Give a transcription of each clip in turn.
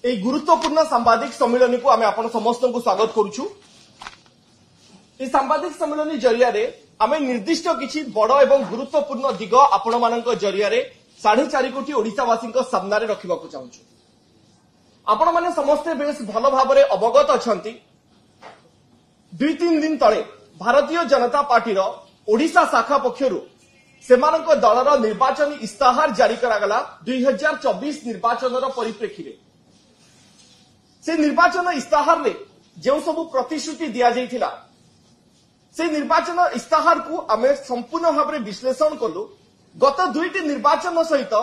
এই গুরুত্বপূর্ণ সাংবাদিক সম্মিলনী को आम आपण समस्त को स्वागत करुछु। এই সাংবাদিক সম্মিলনী জরিয়ারে आम निर्दिष्ट किछि बड़ एवं गुरुत्वपूर्ण दिग आपण मानक जरियारे 4.5 कोटी ओडिसावासी सामने रखा चाहूँ। आपण माने समस्ते बेस भल भाव अवगत अछंती। 2-3 दिन तले भारतीय जनता पार्टी ओडिशा शाखा पक्षरु सेमानक दलर निर्वाचन इस्ताहार जारी करागला 2024 निर्वाचन परिप्रेक्षी रे। से निर्वाचन इस्ताहार रे जो सब प्रतिश्रुति दिया जाइथिला से निर्वाचन इस्ताहार को आमे संपूर्ण भाव में विश्लेषण कलु। गत 2टी निर्वाचन सहित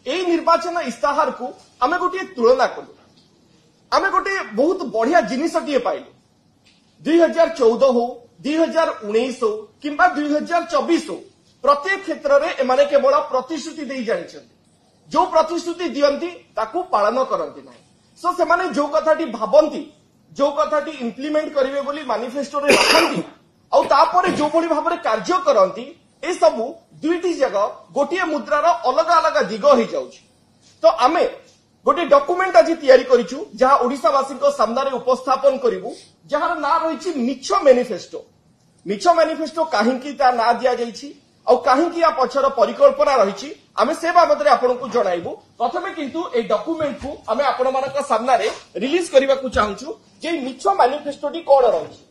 एई निर्वाचन इस्ताहार को आमे गोटे तुलना कलु। आमे गोटे बहुत बढ़िया जिनिसटिए पाइलु। 2014 हो 2019 हो किंबा 2024 हो प्रत्येक क्षेत्र में एमाने केवल प्रतिश्रुति दे जानिछन्ति। जो प्रतिश्रुति दियंती ताकू पालन करंती नाही। सो सेमाने जो कथाटी भाबंती जो कथाटी इम्प्लीमेंट करिवे बोली मैनिफेस्टो रे रखंती और तापरे जो भली भाबरे कार्य करंती ए सबु दुईटी जगह गोटिए मुद्रार अलग अलग दिग हो जाउछि। तो आमे गोटे डॉक्यूमेंट आज तैयारी करिछु जहा ओडिसावासी को सामने उपस्थापन करिवु जहार ना रहिछि मिछ मैनिफेस्टो। मिछ मैनिफेस्टो काहेकि ता ना दिया जाइछि और काहेकि या पछर परिकल्पना रहिछि आमे से बाबत रे आपन को जणाइबु। प्रथमे किंतु ए डॉक्यूमेंट को आमे आपन मानक सामने रे रिलीज करिवा को चाहूछु जे मिछ मैनिफेस्टोटी कोन रहिछि।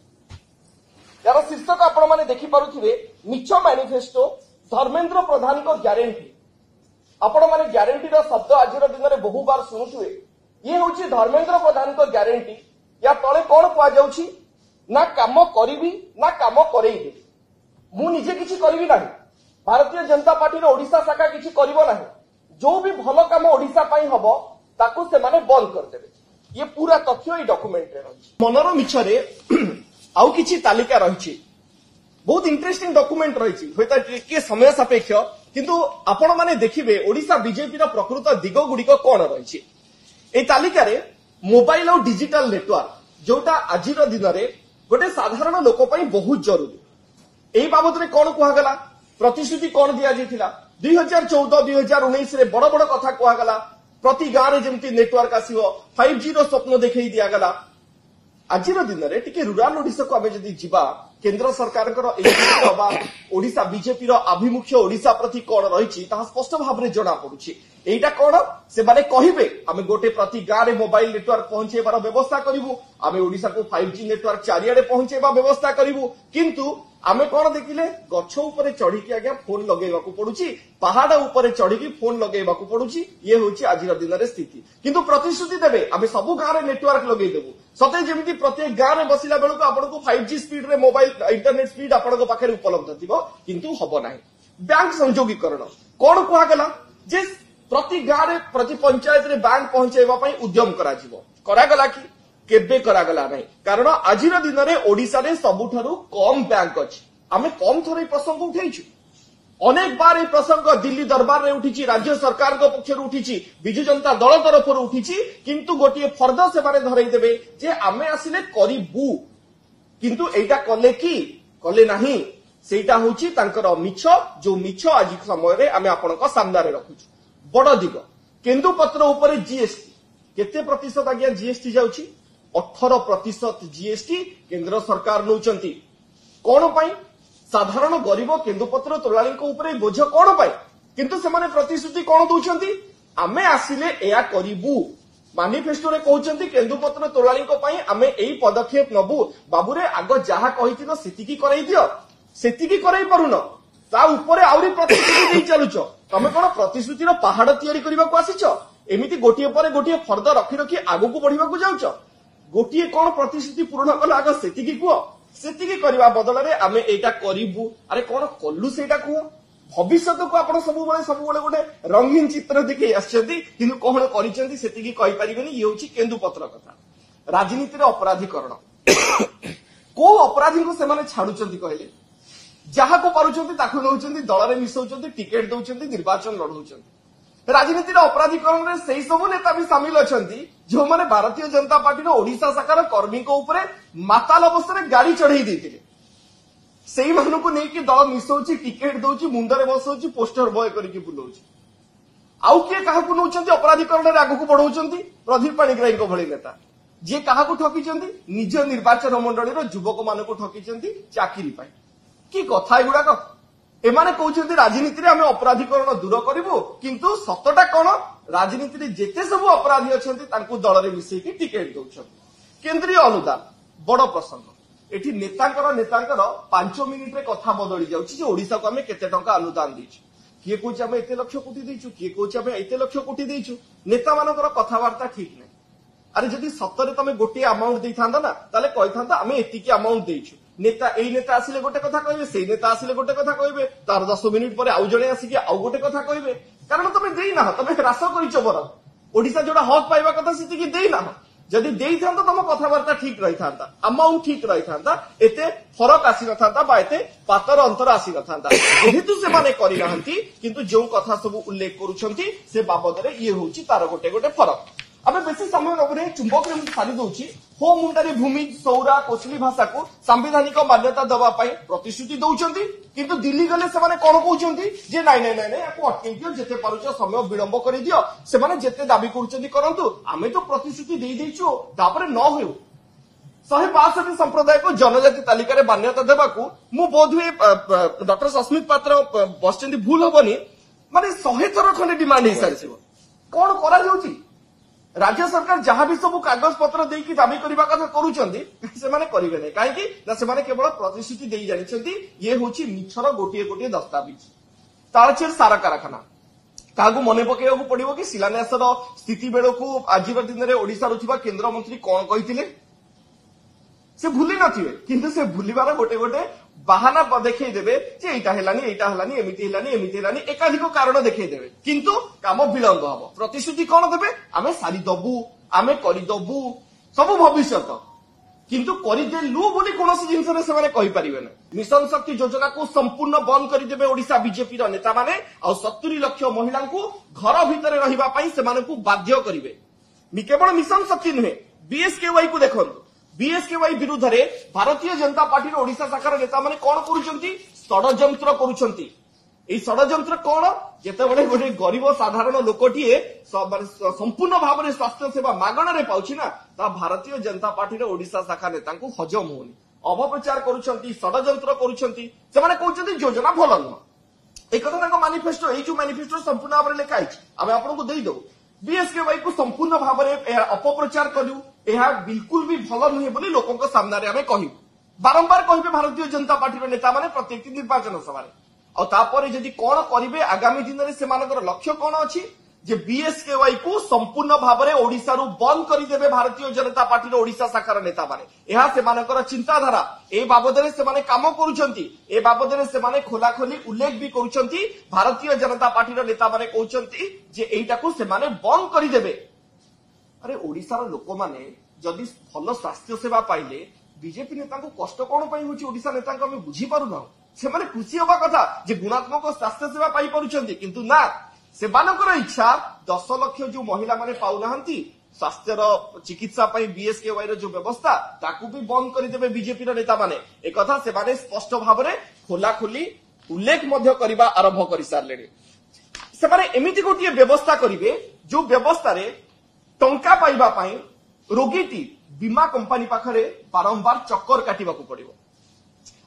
यार शीर्षक आपण माने देखि पारुथिबे मिछ मैनिफेस्टो धर्मेंद्र प्रधान को ग्यारंटी। आपण माने ग्यारंटी रो शब्द आजिर दिन रे बहु बार सुनुथुवे। ये होछि धर्मेंद्र प्रधान को ग्यारंटी। या तळे कोन कुआ जाउछि ना काम करिवि ना काम करेइबि। मु निजे किछि करिवि नाही। भारतीय जनता पार्टी रो ओडिशा शाखा किछि करिवो नाही। जो भी भलो काम ओडिशा पई हबो ताकू से माने बंद कर देबे। ये पूरा तथ्य ई डॉक्यूमेंट रे रहिछि। मनरो मिछरे आउ किछि तालिका रहिछि। बहुत इंटरेस्टिंग डॉक्यूमेंट रहिछि। होता के समय सापेक्ष किंतु आपण माने देखिबे ओडिशा बीजेपी रो प्रकृत दिग गुडिक कोन रहिछि। ए तालिका रे मोबाइल और डिजिटल नेटवर्क जोटा आजिर दिन रे गोटे साधारण लोक पई बहुत जरूरी। एही बाबत रे कोन कुहा गला प्रतिश्रुति कोन दिया जाइथिला 2014-2019 रे बड़ बड़ कथा कुहा गला। प्रति गाँव रे जेमती नेटवर्क आसीबो 5G रो स्वप्न देखै दिया गला। आजिर दिन रे टिके रूरल ओडिसा को आमे जदी जिबा केंद्र सरकार ओडिशा बीजेपी रो आभिमुख्य ओडिशा प्रति कोन रहिछि ता स्पष्ट भाव रे जणा पडुछि। एटा कोन से माने कहिबे आमे गोटे प्रति गाँव रे मोबाइल नेटवर्क पहुंचेबार व्यवस्था करिवु। आमे ओडिशा को 5G नेटवर्क चारियाडे पहुंचेबा व्यवस्था करिवु। किंतु आमे कोन देखिले गछ ऊपर चढ़ी के आज्ञा फोन लगेबा को पडुछि। पहाड़ ऊपर चढ़ी की फोन लगेबा को पडुछि। ये होछि आजिर दिन रे स्थिति। किंतु प्रतिश्रुति देबे आमे सबु गाँव रे नेटवर्क लगेइ देबु। सते जेमति प्रत्येक गाँव रे बसिला बेलु को आपन को 5G स्पीड रे मोबाइल इंटरनेट स्पीड आपन को पाखे उपलब्ध थिबो किंतु हबो नाही। बैंक संयोगीकरण कोन कुहा गला जे प्रति गाँव रे प्रति पंचायत रे बैंक पहुंचेबा पई उद्यम करा जिवो। करा गला कि केबे करा गला नाही। कारण आजिर दिन रे ओडिसा रे सबुठारु कम बैंक अछि। आमे कम थरे प्रसंग उठैछु। अनेक बार ए प्रसंग दिल्ली दरबार रे उठिछि। राज्य सरकार को पक्षर उठिछि। बिजु जनता दल तरफ उठिछि। किंतु गोटिए फर्द से बारे धरै देबे जे आमे आसिले करिबु किंतु एटा कले की कले नाही। सेटा होछि तांकर मिछ। जो मिछ आज समय रे आमे आपनक सामने रे रखुछु। बड़ दिग केंदुपत्र ऊपर जीएसटी केते प्रतिशत आज्ञा जीएसटी जाउछि 18% जीएसटी केंद्र सरकार नउचंती। कोन पई साधारण गरीब केंदुपत्र तोलाली को ऊपर बोझ कोन पई। किंतु से माने प्रतिश्रुति कोन दउचंती आमे आसिले एया करिवु। मैनिफेस्टो रे कहउचंती केंदुपत्र तोलाली को पई आमे एई पदक्षेप नबु। बाबू रे आगो जहा कहितिनो सेतिकी करई दियो सेतिकी करई परुनो ता ऊपर आउरी प्रतिश्रुति देई चलुचो। तमे कोन प्रतिश्रुति रो पहाड़ तयारी करिबा को आसीचो। एमिति गोटिए पर गोटिए फर्द रखी रखी आगु को बढ़िबा को जाउचो। गोटिए कोन प्रतिश्रुति पूर्ण कला आगो सेतिकी कुओ। सेतिकी करबा बदल रे आमे एटा करिबु। अरे कोन कल्लु सेटा कुओ। भविष्य को आपण सब बेले गोटे रंगीन चित्र देखि आछथि किंतु कोन करिसेंती सेतिकी कहि परिबेनी। ये होछि केंदुपत्र कथा। राजनीति रे अपराधीकरण को अपराधी को से माने छाडुचंती कहले जहा को पारुचंती ताकु नउचंती दल रे मिसौचंती टिकेट दउचंती निर्वाचन लढौचंती। राजनीति रे अपराधीकरण रे सेही सब नेता भी शामिल अछंती जो माने भारतीय जनता पार्टी रो ओडिशा शाखार कर्मी को ऊपर माताल अवस्था रे गाड़ी चढ़ाई देथिले। सेही मानु को नै कि दल मिसौची टिकेट दउची मुंडरे बसौची पोस्टर बॉय करिकि बुलौची। आउ किए क्या नौकरी अपराधीकरण आगू बढ़ाऊं प्रदीप पाणिग्राही भली नेता जी क्या ठकी निज निर्वाचन मंडली युवक मान ठकी चाकरी कि कथा एगुड़ाक एमाने कहते राजनीति आम अपराधीकरण दूर करूँ किंतु सतटा कौन राजनीति जेते सब अपराधी अच्छा दल में मिसेकी टिकेट दौरान केंद्रीय अनुदान बड़ प्रसंग एठी नेतांकर 5 मिनिट रे कथा बदली जाउछि ओडिशा को आमे केते टंका अनुदान देछु किए कहूँ आम एत लक्ष कोटी देचु किए कहूँ आम एत लक्ष कोटी देचु नेता मानकर कथबार्ता ठीक नहीं अरे जदि सतरे तुम गोटे अमाउंट दे था ना ताले कही आम एतिकी अमाउंट देचु नेता एई नेता आसिले गोटे कथा कहबे सेई नेता आसिले गोटे कथा कहबे तार 10 मिनिट पर आउ जणे आसिके आउ गोटे कथा कहबे कारण तुम देई ना तुम ह्रास करिच बर ओडिशा जोड़ा हक पाइबा कथा सेतिकी देई ना जदि देई थांता तुम कथबार्ता ठीक रही था अमाउंट ठीक रही था एते फरक आसी न था बा एते पातर अंतर आसी न था जेहेतु से माने करि नाहंती किंतु जो कथा सब उल्लेख करूछंती से बाबद रे ये होची तार गोटे गोटे फरक आमे बेसी समय नबरे चुंबक रे सारी दउची हो मुंडारी भूमि सौरा कोसली भाषा को संवैधानिक मान्यता दबा पाई प्रतिश्रुति दउचंती किंतु दिल्ली गले से माने कोन कहउचंती जे नाइ नाइ नाइ याको अटके दियो जेते पारुच समय विलंब करि दियो से माने जेते दाबी करूचंती करंतु आमे तो प्रतिश्रुति देई देइछु तापरे न होउ 165 संप्रदाय को जनजाति तालिका रे मान्यता देबाकू मु बोधवे डॉक्टर सस्मित पात्र बसचंदी भूल होबनी माने 100 थर खंडे डिमांड हिसाब से कोन करा जाउची राज्य सरकार जहां भी सब कागज पत्र देकी दाबी करबा कथा करूचंदी से माने करिवे नै काहे कि ना से माने केवल प्रतिश्रुति देई जानिचंती ये होची मिछर गोटिए गोटिए दस्तावेज तालचेर सारा कारखाना कागु मने पकेयाकू पड़िबो कि शिलान्यासर स्थिति बेळकू आजिर दिन रे ओडिसा रुथिबा केंद्र मंत्री कोन कहिथिले से भूली नथिबे किंतु से भूलिबार गोटे गोटे बाहाना देखई देबे जे एटा हेलानी एमिति हेलानी एकाधिक कारण देखई देबे किंतु काम विलंब हबो प्रतिश्रुति कोन देबे आमे सारी दबु आमे करि दबु सब भविष्यत किंतु करि देलु बोली कोनोसी जिंस रे से माने कहि परिबे ना मिशन शक्ति योजना को संपूर्ण बंद करि देबे ओडिशा बीजेपी रो नेता माने आ 70 लाख महिला को घर भितरे रहिबा पई से माने को बाध्य करिवे केवल मिशन शक्ति नुहे बीएसकेवाई को देखंतु बीएसकेवाई विरुद्ध रे भारतीय जनता पार्टी ओडिशा शाखार नेता माने कोन करूचंती षडयंत्र करूचंती ए षडयंत्र कोन जेते बडे गोटे गरीब साधारण लोकटीए संपूर्ण भाव में स्वास्थ्य सेवा मागणा रे पाउछि ना ता भारतीय जनता पार्टी ओडिशा शाखा नेता को हजम होनी अपप्रचार करूचंती षडयंत्र करूचंती से माने कहउचंती योजना भल न ए कथा ताको मैनिफेस्टो ए जो मैनिफेस्टो संपूर्ण भाव में लिखा आइछि आमे आपनको देई दउ बीएसकेवाई को संपूर्ण भाव में अपप्रचार करू यह बिल्कुल भी भल नुहे बोली लोकों सामने आमे कहू बारंबार कहिबे भारतीय जनता पार्टी नेता माने प्रत्येक निर्वाचन सभा और तापर जदि कोन करिवे आगामी दिन रे सेमानकर लक्ष्य कोन अछि जे बीएसकेवाई को संपूर्ण भाव में ओडिसा रु बंद करि देबे भारतीय जनता पार्टी ओडिशा शाखार नेता माने एहा सेमानकर चिंताधारा ए बाबद रे सेमाने काम करूछंती ए बाबद रे सेमाने खोला खोली उल्लेख भी करूछंती भारतीय जनता पार्टी नेता माने कहउछंती जे एइटा को सेमाने बंद करि देबे अरे ओडिसा रो लोक माने जदि भल स्वास्थ्य सेवा पाइले बीजेपी नेता को कष्ट कोन पई होची ओडिसा नेता को हम बुझी पारु ना से माने खुशी होबा कथा जे गुणात्मक स्वास्थ्य सेवा पाई परुचंती किंतु ना सेमानकर इच्छा 10 लाख जो महिला माने पाउ नाहंती स्वास्थ्य चिकित्सा पाई बीएसकेवाई रो जो व्यवस्था ताकू भी बंद करि देबे बीजेपी रो नेता माने ए कथा से माने स्पष्ट भाव रे खोला खोली उल्लेख मध्य करिबा आरंभ करि सारलेनी से माने एमिति गोटिए व्यवस्था करिवे जो व्यवस्था रे टंका पाइबा पाई रोगीटी बीमा कंपनी पाखरे बारंबार चक्कर काटिबा को पड़िबो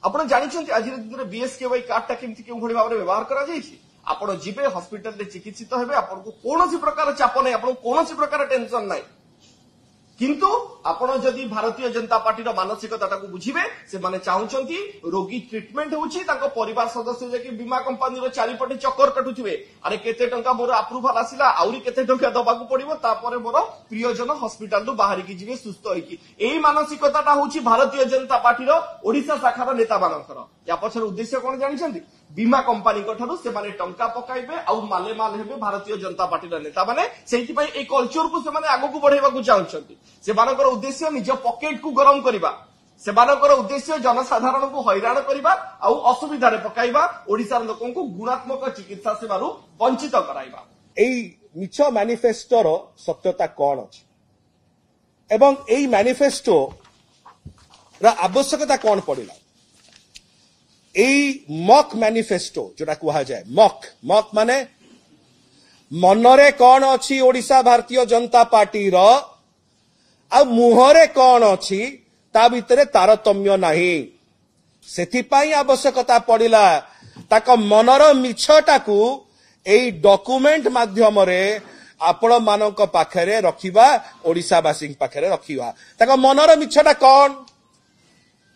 आपण जानिछन्ती आज दिन बीएसकेवाई कार्ड ता केमति केउ भली भाव रे व्यवहार करा जाईछि आपण जिबे हॉस्पिटल रे चिकित्सित हेबे आपण को कोनोसी प्रकार चाप नै आपण कोनोसी प्रकार टेंशन नै किंतु आपण जदि भारतीय जनता पार्टी मानसिकता बुझे से माने चाहूंती रोगी ट्रिटमेंट होची तांको परिवार सदस्य जे बीमा कंपनी चारिपटे चक्कर काटुथिबे अरे केते टंका मोर अप्रूवल आसिला आउरी केते टंका दबाकू पड़िबो तापरे मोर प्रियजन हॉस्पिटल रु बाहर की जिवे सुस्थ होइकी एही मानसिकता होची भारतीय जनता पार्टी ओडिशा शाखार नेता मानकर या पछर उद्देश्य कोन जानिछन्ती बीमा कंपनी ठारू से माने टंका पकाइबे आ माले माल हेबे भारतीय जनता पार्टी नेता माने सेहिति पई ए कल्चर को से माने आगु बढ़ाइबा चाहूछन्ती से मानकर उद्देश्य निज पॉकेट को गरम करिबा से मानकर उद्देश्य जनसाधारण को हैरान करिबा आ असुविधा रे पकाइबा ओडिसा लोकन को गुणात्मक चिकित्सा सेवारु वंचित कराइबा एई मिछ मैनिफेस्टो रो सत्यता कोन अछि एवं एई मैनिफेस्टो रा आवश्यकता कोन पड़िला एई मॉक मैनिफेस्टो जोटा कुहा जाय मॉक माने मनरे कौन अच्छी ओडिशा भारतीय जनता पार्टी रो आ मुहरे कौन अच्छी ता भितरे तारतम्य नहीं सेथिपाई आवश्यकता पड़िला ताक मनर मिछटाकू एई डॉक्यूमेंट माध्यम रे आपण मानक पाखरे रखिबा ओडिशावासी पाखरे रखिबा ताक मनर मिछटा कौन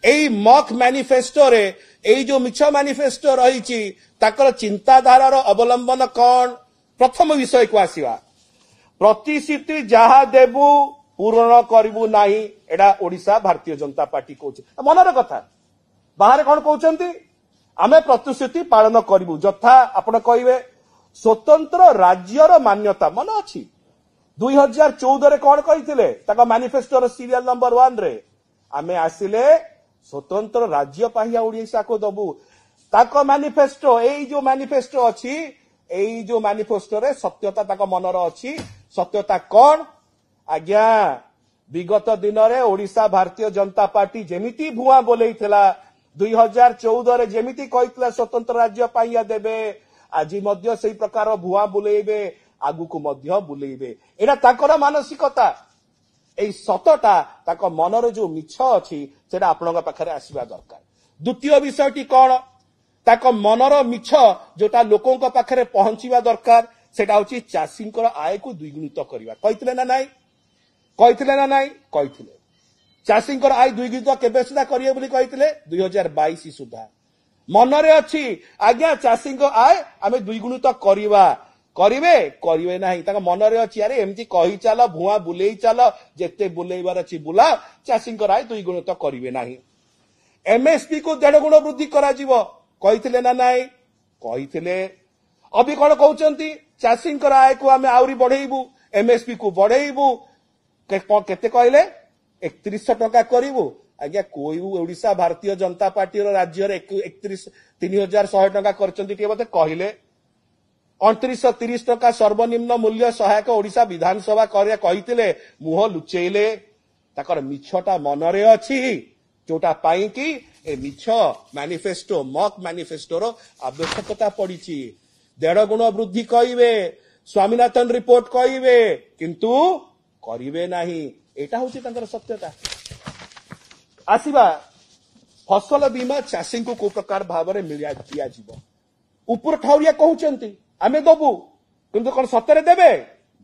एई मॉक मैनिफेस्टो रे एई जो मिछ मैनिफेस्टो रही ताकर चिंताधारार अवलंबन कौन प्रथम विषय को आसीबा प्रतिश्रुति जहा देबू पूर्ण करिबू नाही एडा ओडिशा भारतीय जनता पार्टी कहउछ मनर कथा बाहर कौन कहउछंती आमे प्रतिश्रुति पालन करिबू जथा आपण कहिबे स्वतंत्र राज्यर मान्यता मन अछि 2014 रे कौन कहिथिले ताका मैनिफेस्टो सीरियल नंबर 1 रे आमे आसिले स्वतंत्र राज्य पाहिया ओडिशा को दबू ताको मैनिफेस्टो एई जो मैनिफेस्टो अछि एई जो मैनिफेस्टो रे सत्यता ताको मनर अछि सत्यता कौन आज्ञा विगत दिन रे ओडिशा भारतीय जनता पार्टी जेमिति भुआ बोलेइथिला 2014 रे जेमिति कहिथिला स्वतंत्र राज्य पाहिया देबे आजि मध्य सेई प्रकार भुआ बुलेइबे आगु को मध्य बुलेइबे एटा ताकर मानसिकता एई सतटा ताको मनर जो मिछ अछि सेटा आपनका पाखरे आसीबा दरकार द्वितीय विषयटी कोन ताको मनर मिछ जोटा लोकंका पाखरे पहुंचीबा दरकार सेटा होची चाषींकर आय को द्विगुणित करिबा कहिथिले ना नाही कहिथिले चाषींकर आय द्विगुणित केबे सुधा करिए बोली कहिथिले 2022 सुधा मनरे अछि आज्ञा चाषींक आय आमे द्विगुणित करिवे नाही ताका मनरे अछि अरे एमती कहि चाल भुआ बुलेई चाल जेते बुलेइबार अछि बुला चाषींकर आय द्विगुणित करिवे नाही एमएसपी को 1.5 गुण वृद्धि करा जीवो कहिथिले ना नाही कहिथिले अभी कोन कहउचंती चाषींकर आय को आमे आउरी बढ़ेइबू एमएसपी को बढ़ेइबू केते कहले 3100 टका करिवो आज्ञा कोइबू ओडिशा भारतीय जनता पार्टी रो राज्य रे 31,3100 टका करचंती के बते कहले 2930 टका सर्वनिम्न मूल्य सहायक ओडिशा विधानसभा करे कहिथिले मुह लुचेइले ताकर मिछटा मनरे अछि जोटा पाई कि ए मिछ मैनिफेस्टो मॉक मैनिफेस्टो रो आवश्यकता पड़ीची 1.5 गुण वृद्धि कहिबे स्वामीनाथन रिपोर्ट कहिबे किंतु करिवे नाही एटा होची तांकर सत्यता आसीबा फसल बीमा चाषी को प्रकार भाव में मिलिया दिया जीव ऊपर ठाउरिया कहउचंती आमे दबू किंतु कोन सतरे देबे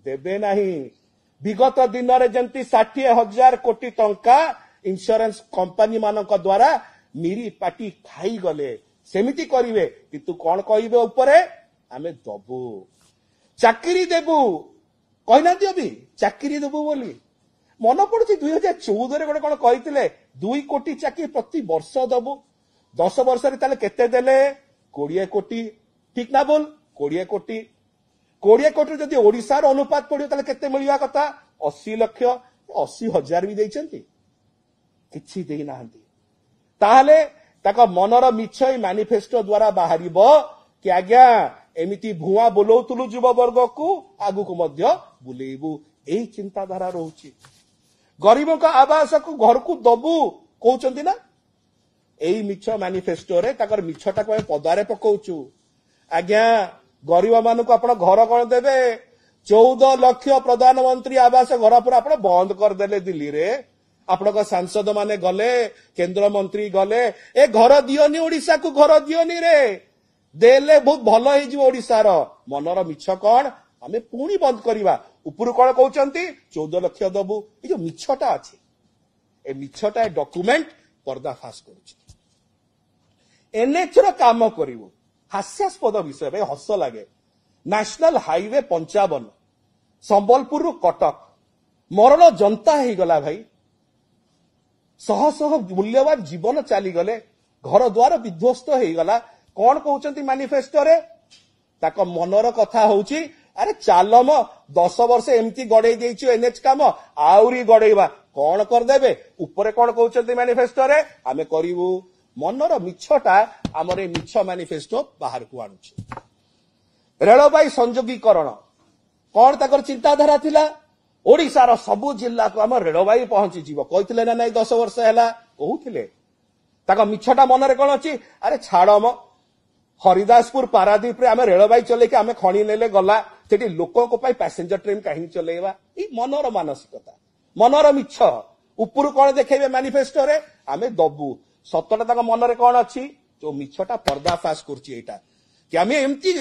देबे नाही विगत दिन रे जंती 60,000 कोटी टंका इंश्योरेंस कंपनी मानक द्वारा मिरी पाटी खाई गले सेमिति करिवे किंतु कोन कहिबे ऊपरे आमे दबू चाकरी देबू कहना दियो भी चाकरी देबू बोली मन पड़ुची 2014 रे कोन कहिथिले 2 कोटी चाकरी प्रति वर्ष दबू 10 वर्ष रे ताले केते देले 20 कोटी ठीक ना बोल 20 कोटी जदि ओडिसा रो अनुपात पड़ियो ताले केते मिलिया कथा 80 लाख 80,000 भी देइचंती किछि देई नाहंती ताहले ताका मनर मिछई मैनिफेस्टो द्वारा बाहरिबो कि आज्ञा एमिति भुआ बोलौतुलु युवा वर्ग को आगु को मध्य बुलेइबू एही चिंताधारा रहउची गरीबों का आवास को घर को दबू कहउचंती ना एही मिछ मैनिफेस्टो रे ताकर मिछटा को पदारे पकौचू आज्ञा गरीब मान को आपण घर कोन देबे 14 लाख प्रधानमंत्री आवास घर पर आपण बंद कर देले दिल्ली रे आपण सांसद माने गले केंद्र मंत्री गले ए घर दियोनी ओडिसा को घर दियोनी रे देले बहुत भल हो जी ओडिसार मनर मिछ कौन आमे पुणी बंद करिबा ऊपर कौन कहउचंती 14 लाख दबू ए जो मिछटा अछि ए मिछटा डॉक्यूमेंट पर्दाफाश करूची एनएच रो काम करिवो हास्यास्पद विषय भाई हस लागे नेशनल हाईवे 55 संबलपुर कटक मरण जनता ही गला भाई शह शह मूल्यवान जीवन चली गले घर द्वार विध्वस्त हो गला कौन कहउचंती मैनिफेस्टो रे ताको मनर कथा होउची अरे चालम 10 वर्ष एमती गड़े देइछु एनएच काम आउरी गड़ेबा कौन कर देबे ऊपर कौन कहउचंती मैनिफेस्टो रे आमे करिवु मनर मिछटा हमर ए मिछ मैनिफेस्टो बाहर को आनुची रेलबाई संयोगीकरण कौन ताकर चिंताधारा थिला ओडिसा रो सबु जिल्ला को हम रेलबाई पहुंची जीव कहिथिले ना नाही 10 वर्ष हैला कहउथिले ताका मिछटा मनरे कोन अछि अरे छाड़म हरिदासपुर पारादीप रे आमे रेलबाई चले के आमे खणी नेले गला ସେଠି ଲୋକଙ୍କ ପାଇଁ ପ୍ୟାସେଞ୍ଜର ଟ୍ରେନ୍ କାହିଁକି ଚଲେଇବା ଏଇ ମନର ମାନସିକତା ମନର ମିଛ ଉପରୁ କଣ ଦେଖେଇବେ ମ୍ୟାନିଫେଷ୍ଟୋରେ ଆମେ ଦବୁ ସତଟା ତାଙ୍କ ମନରେ କଣ ଅଛି ଯୋଉ ମିଛଟା ପର୍ଦ୍ଦାଫାଶ କରୁଛି ଏଇଟା କି ଆମେ ଏମିତି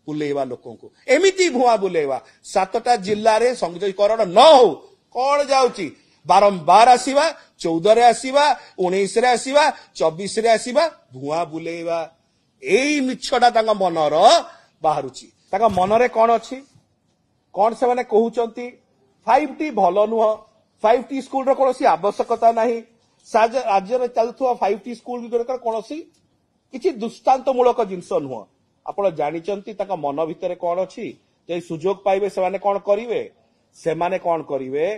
ବୁଲେଇବା ଲୋକଙ୍କୁ ଏମିତି ଭୁଆଁ ବୁଲେଇବା 7ଟା ଜିଲ୍ଲାରେ ସଂଯୋଗୀକରଣ ନ ହଉ କଣ ଯାଉଛି ବାରମ୍ବାର ଆସିବା 14ରେ ଆସିବା 19ରେ ଆସିବା 24ରେ ଆସିବା ଭୁଆଁ ବୁଲେଇବା ଏଇ ମିଛଟା ତାଙ୍କ ମନର ବାହାରୁଛି ତାଙ୍କ ମନରେ କଣ ଅଛି କଣ ସେମାନେ କହୁଛନ୍ତି 5T ଭଲ ନୁହଁ 5T ସ୍କୁଲର କୌଣସି ଆବଶ୍ୟକତା ନାହିଁ ରାଜ୍ୟରେ ଚାଲୁଥିବା 5T ସ୍କୁଲ ଗୁଡ଼ିକର କୌଣସି କିଛି ଦୃଷ୍ଟାନ୍ତମୂଳକ ଜିନିଷ ନୁହଁ ଆପଣ ଜାଣିଛନ୍ତି ତାଙ୍କ ମନ ଭିତରେ କଣ ଅଛି ଯେ ସୁଯୋଗ ପାଇବେ ସେମାନେ କଣ କରିବେ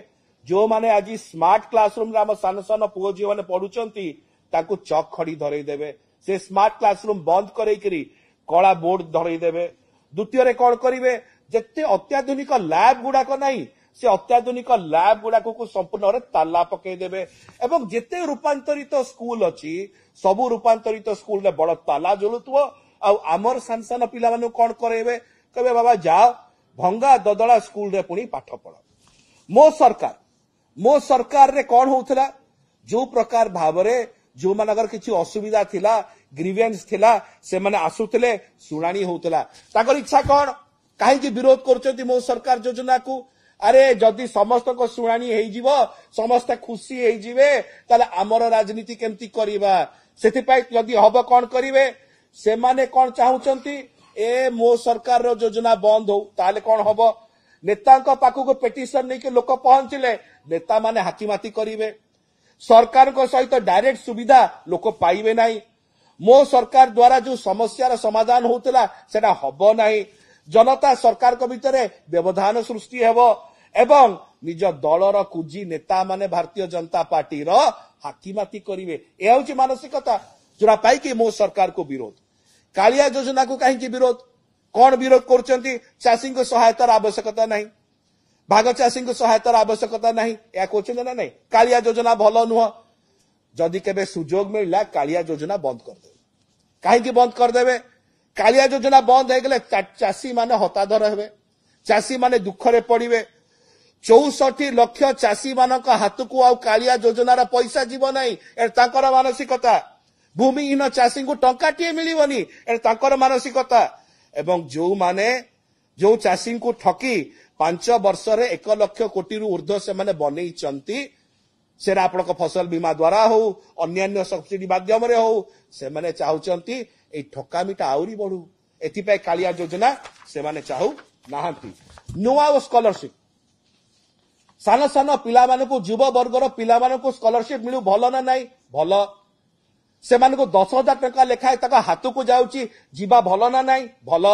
ଯୋଉମାନେ ଆଜି ସ୍ମାର୍ଟ କ୍ଲାସରୁମରେ ଆମ ସାନ ସାନ ପୁଅ ଝିଅ ମାନେ ପଢୁଛନ୍ତି ତାଙ୍କୁ ଚକ୍ ଖଡି ଧରେଇ ଦେବେ ସେ ସ୍ମାର୍ଟ କ୍ଲାସରୁମ ବନ୍ଦ କରେଇକିରି କଳା ବୋର୍ଡ ଧରେଇ ଦେବେ ଦ୍ୱିତୀୟରେ କଣ କରିବେ ଯେତେ ଅତ୍ୟାଧୁନିକ ଲ୍ୟାବ ଗୁଡାକ ନାହିଁ ସେ ଅତ୍ୟାଧୁନିକ ଲ୍ୟାବ ଗୁଡାକୁ ସମ୍ପୂର୍ଣ୍ଣ ଭାବରେ ତାଲା ପକେଇଦେବେ ଏବଂ ଯେତେ ରୂପାନ୍ତରିତ ସ୍କୁଲ ଅଛି ସବୁ ରୂପାନ୍ତରିତ ସ୍କୁଲରେ ବଡ ତାଲା ଝୁଲୁଥିବ ଆଉ ଆମର ସାନ ସାନ ପିଲାମାନଙ୍କୁ କଣ କରେଇବେ କହିବେ ବାବା ଯାଅ ଭଙ୍ଗା ଦଦଳା ସ୍କୁଲରେ ପୁଣି ପାଠ ପଢ ମୋ ସରକାରରେ କଣ ହଉଥିଲା ଯୋଉ ପ୍ରକାର ଭାବରେ ଯୋଉମାନଙ୍କର କିଛି ଅସୁବିଧା ଥିଲା ଗ୍ରିଭେନ୍ସ ଥିଲା ସେମାନେ ଆସୁଥିଲେ ଶୁଣାଣି ହଉଥିଲା ତାଙ୍କର ଇଚ୍ଛା କଣ କାହିଁକି ବିରୋଧ କରୁଛନ୍ତି ମୋ ସରକାର ଯୋଜନାକୁ ଆରେ ଯଦି ସମସ୍ତଙ୍କ ଶୁଣାଣି ହେଇଯିବ ସମସ୍ତେ ଖୁସି ହେଇଯିବେ ତାହେଲେ ଆମର ରାଜନୀତି କେମିତି କରିବା ସେଥିପାଇଁ ଯଦି ହବ କଣ କରିବେ ସେମାନେ କଣ ଚାହୁଁଛନ୍ତି ମୋ ସରକାରର ଯୋଜନା ବନ୍ଦ ହଉ ତାହେଲେ କଣ ହବ ନେତାଙ୍କ ପାଖକୁ ପିଟିସନ ନେଇକି ଲୋକ ପହଞ୍ଚିଲେ ନେତାମାନେ ହାତୀମାତି କରିବେ ସରକାରଙ୍କ ସହିତ ଡାଇରେକ୍ଟ ସୁବିଧା ଲୋକ ପାଇବେ ନାହିଁ ମୋ ସରକାର ଦ୍ୱାରା ଯୋଉ ସମସ୍ୟାର ସମାଧାନ ହଉଥିଲା ସେଟା ହବ ନାହିଁ ଜନତା ସରକାରଙ୍କ ଭିତରେ ବ୍ୟବଧାନ ସୃଷ୍ଟି ହେବ ଏବଂ ନିଜ ଦଳର କୁଜି ନେତାମାନେ ଭାରତୀୟ ଜନତା ପାର୍ଟିର ହାତୀମାତି କରିବେ ଏହା ହେଉଛି ମାନସିକତା ଯୋଉଟା ପାଇକି ମୋ ସରକାରକୁ ବିରୋଧ କାଳିଆ ଯୋଜନାକୁ କାହିଁକି ବିରୋଧ କଣ ବିରୋଧ କରୁଛନ୍ତି ଚାଷୀଙ୍କ ସହାୟତାର ଆବଶ୍ୟକତା ନାହିଁ ଭାଗ ଚାଷୀଙ୍କ ସହାୟତାର ଆବଶ୍ୟକତା ନାହିଁ ଏହା କହୁଛନ୍ତି ନା ନାହିଁ କାଳିଆ ଯୋଜନା ଭଲ ନୁହଁ ଯଦି କେବେ ସୁଯୋଗ ମିଳିଲା କାଳିଆ ଯୋଜନା ବନ୍ଦ କରିଦେବେ କାହିଁକି ବନ୍ଦ କରିଦେବେ କାଳିଆ ଯୋଜନା ବନ୍ଦ ହେଇଗଲେ ଚାଷୀ ମାନେ ହତାଧର ହେବେ ଚାଷୀ ମାନେ ଦୁଃଖରେ ପଡିବେ 64 ଲକ୍ଷ ଚାଷୀ ମାନଙ୍କ ହାତକୁ ଆଉ କାଳିଆ ଯୋଜନାର ପଇସା ଯିବ ନାହିଁ ଏଟା ତାଙ୍କର ମାନସିକତା ଭୂମିହୀନ ଚାଷୀଙ୍କୁ ଟଙ୍କାଟିଏ ମିଳିବନି ଏଟା ତାଙ୍କର ମାନସିକତା ଏବଂ ଯୋଉ ଚାଷୀଙ୍କୁ ଠକି 5 ବର୍ଷରେ 1 ଲକ୍ଷ କୋଟିରୁ ଉର୍ଦ୍ଧ୍ୱ ସେମାନେ ବନେଇଛନ୍ତି ସେଟା ଆପଣଙ୍କ ଫସଲ ବୀମା ଦ୍ୱାରା ହଉ ଅନ୍ୟାନ୍ୟ ସବସିଡି ମାଧ୍ୟମରେ ହଉ ସେମାନେ ଚାହୁଁଛନ୍ତି ଏଇ ଠକାମିଟା ଆହୁରି ବଢୁ ଏଥିପାଇଁ କାଳିଆ ଯୋଜନା ସେମାନେ ଚାହୁ ନାହାନ୍ତି ନୂଆ ଓ ସ୍କଲରସିପ ସାନ ସାନ ପିଲାମାନଙ୍କୁ ଯୁବ ବର୍ଗର ପିଲାମାନଙ୍କୁ ସ୍କଲରସିପ ମିଳୁ ଭଲ ନା ନାହିଁ ଭଲ ସେମାନଙ୍କୁ 10,000 ଟଙ୍କା ଲେଖାଏଁ ତାଙ୍କ ହାତକୁ ଯାଉଛି ଯିବା ଭଲ ନା ନାହିଁ ଭଲ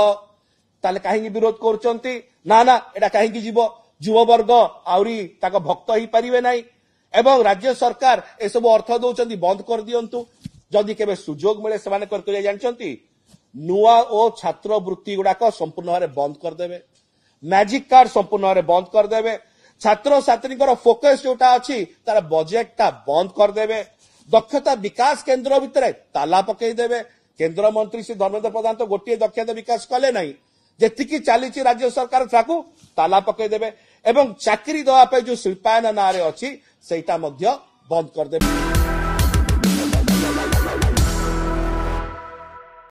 ତାହେଲେ କାହିଁକି ବିରୋଧ କରୁଛନ୍ତି ନା ଏଟା କାହିଁକି ଯିବ ଯୁବବର୍ଗ ଆହୁରି ତାଙ୍କ ଭକ୍ତ ହେଇପାରିବେ ନାହିଁ ଏବଂ ରାଜ୍ୟ ସରକାର ଏସବୁ ଅର୍ଥ ଦଉଛନ୍ତି ବନ୍ଦ କରିଦିଅନ୍ତୁ ଯଦି କେବେ ସୁଯୋଗ ମିଳେ ସେମାନେ କରିବେ ଜାଣିଛନ୍ତି ନୂଆ ଓ ଛାତ୍ର ବୃତ୍ତି ଗୁଡାକ ସମ୍ପୂର୍ଣ୍ଣ ଭାବରେ ବନ୍ଦ କରିଦେବେ ମ୍ୟାଜିକ କାର୍ଡ ସମ୍ପୂର୍ଣ୍ଣ ଭାବରେ ବନ୍ଦ କରିଦେବେ ଛାତ୍ରଛାତ୍ରୀଙ୍କର ଫୋକସ ଯୋଉଟା ଅଛି ତାର ବଜେଟଟା ବନ୍ଦ କରିଦେବେ ଦକ୍ଷତା ବିକାଶ କେନ୍ଦ୍ର ଭିତରେ ତାଲା ପକେଇଦେବେ କେନ୍ଦ୍ରମନ୍ତ୍ରୀ ଶ୍ରୀ ଧର୍ମେନ୍ଦ୍ର ପ୍ରଧାନ ତ ଗୋଟିଏ ଦକ୍ଷତା ବିକାଶ କଲେ ନାହିଁ ଯେତିକି ଚାଲିଛି ରାଜ୍ୟ ସରକାର ତାକୁ ତାଲା ପକେଇଦେବେ ଏବଂ ଚାକିରି ଦେବା ପାଇଁ ଯୋଉ ଶିଳ୍ପାୟନ ନାଁରେ ଅଛି ସେଇଟା ମଧ୍ୟ ବନ୍ଦ କରିଦେବେ